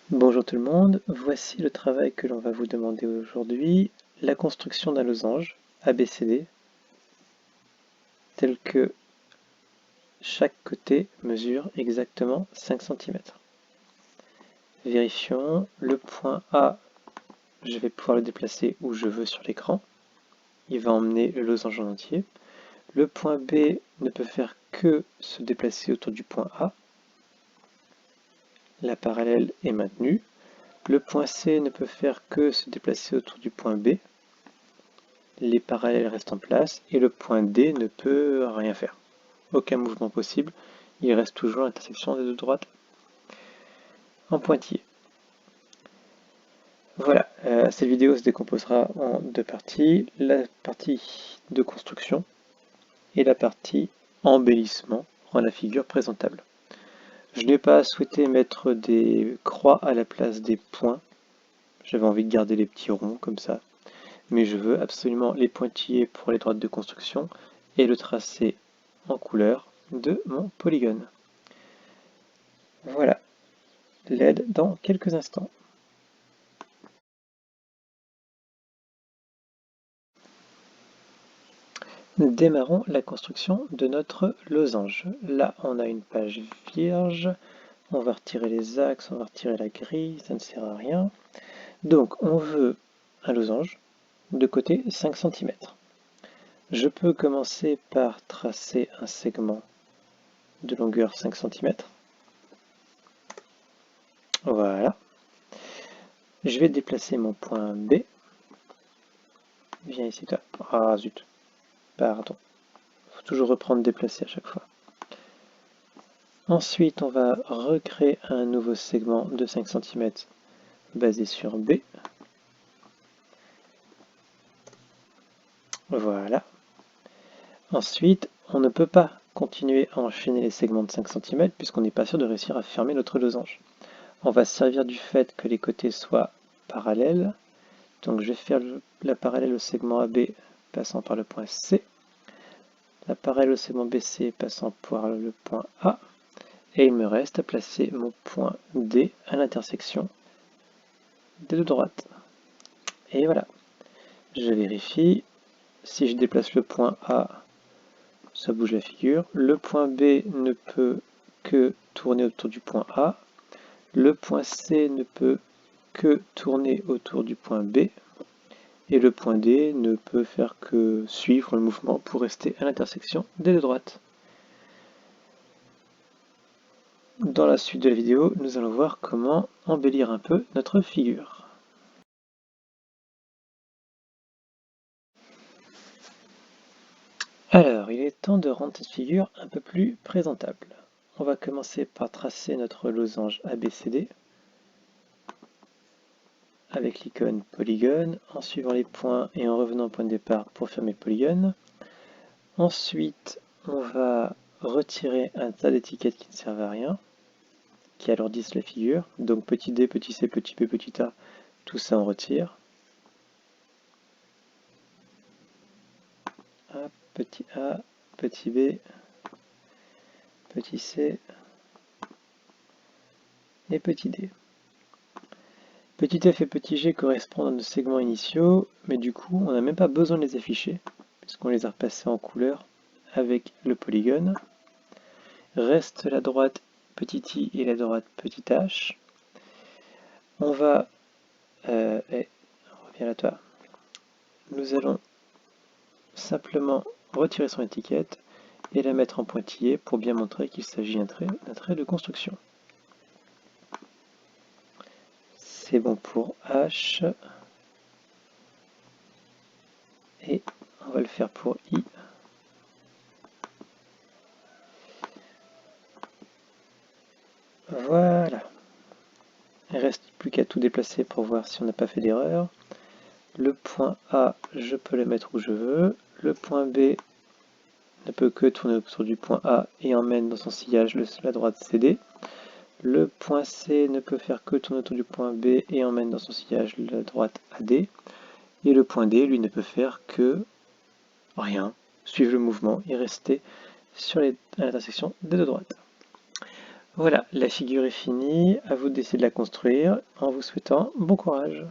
Bonjour tout le monde, voici le travail que l'on va vous demander aujourd'hui, la construction d'un losange ABCD, tel que chaque côté mesure exactement 5 cm. Vérifions, le point A, je vais pouvoir le déplacer où je veux sur l'écran, il va emmener le losange en entier. Le point B ne peut faire que se déplacer autour du point A, la parallèle est maintenue. Le point C ne peut faire que se déplacer autour du point B, les parallèles restent en place et le point D ne peut rien faire. Aucun mouvement possible, il reste toujours à l'intersection des deux droites en pointillé. Voilà, cette vidéo se décomposera en deux parties, la partie de construction et la partie embellissement, rend la figure présentable. Je n'ai pas souhaité mettre des croix à la place des points, j'avais envie de garder les petits ronds comme ça, mais je veux absolument les pointillés pour les droites de construction et le tracé en couleur de mon polygone. Voilà, l'aide dans quelques instants. Démarrons la construction de notre losange. Là, on a une page vierge. On va retirer les axes, on va retirer la grille, ça ne sert à rien. Donc, on veut un losange de côté 5 cm. Je peux commencer par tracer un segment de longueur 5 cm. Voilà. Je vais déplacer mon point B. Viens ici, toi. Ah, zut. Pardon. Il faut toujours reprendre déplacer à chaque fois. Ensuite, on va recréer un nouveau segment de 5 cm basé sur B. Voilà. Ensuite, on ne peut pas continuer à enchaîner les segments de 5 cm puisqu'on n'est pas sûr de réussir à fermer notre losange. On va se servir du fait que les côtés soient parallèles. Donc je vais faire la parallèle au segment AB passant par le point C, la parallèle au segment BC passant par le point A, et il me reste à placer mon point D à l'intersection des deux droites. Et voilà. Je vérifie. Si je déplace le point A, ça bouge la figure. Le point B ne peut que tourner autour du point A. Le point C ne peut que tourner autour du point B. Et le point D ne peut faire que suivre le mouvement pour rester à l'intersection des deux droites. Dans la suite de la vidéo, nous allons voir comment embellir un peu notre figure. Alors, il est temps de rendre cette figure un peu plus présentable. On va commencer par tracer notre losange ABCD avec l'icône polygone, en suivant les points et en revenant au point de départ pour fermer le polygone. Ensuite, on va retirer un tas d'étiquettes qui ne servent à rien, qui alourdissent la figure. Donc petit d, petit c, petit p, petit a, tout ça on retire. Hop, petit a, petit b, petit c et petit d. Petit f et petit g correspondent à nos segments initiaux, mais du coup on n'a même pas besoin de les afficher, puisqu'on les a repassés en couleur avec le polygone. Reste la droite petit i et la droite petit h. On va, reviens là toi, nous allons simplement retirer son étiquette et la mettre en pointillé pour bien montrer qu'il s'agit d'un trait de construction. C'est bon pour H. Et on va le faire pour I. Voilà. Il ne reste plus qu'à tout déplacer pour voir si on n'a pas fait d'erreur. Le point A, je peux le mettre où je veux. Le point B ne peut que tourner autour du point A et emmène dans son sillage la droite CD. Le point C ne peut faire que tourner autour du point B et emmène dans son sillage la droite AD. Et le point D, lui, ne peut faire que rien, suivre le mouvement et rester à l'intersection des deux droites. Voilà, la figure est finie, à vous d'essayer de la construire en vous souhaitant bon courage.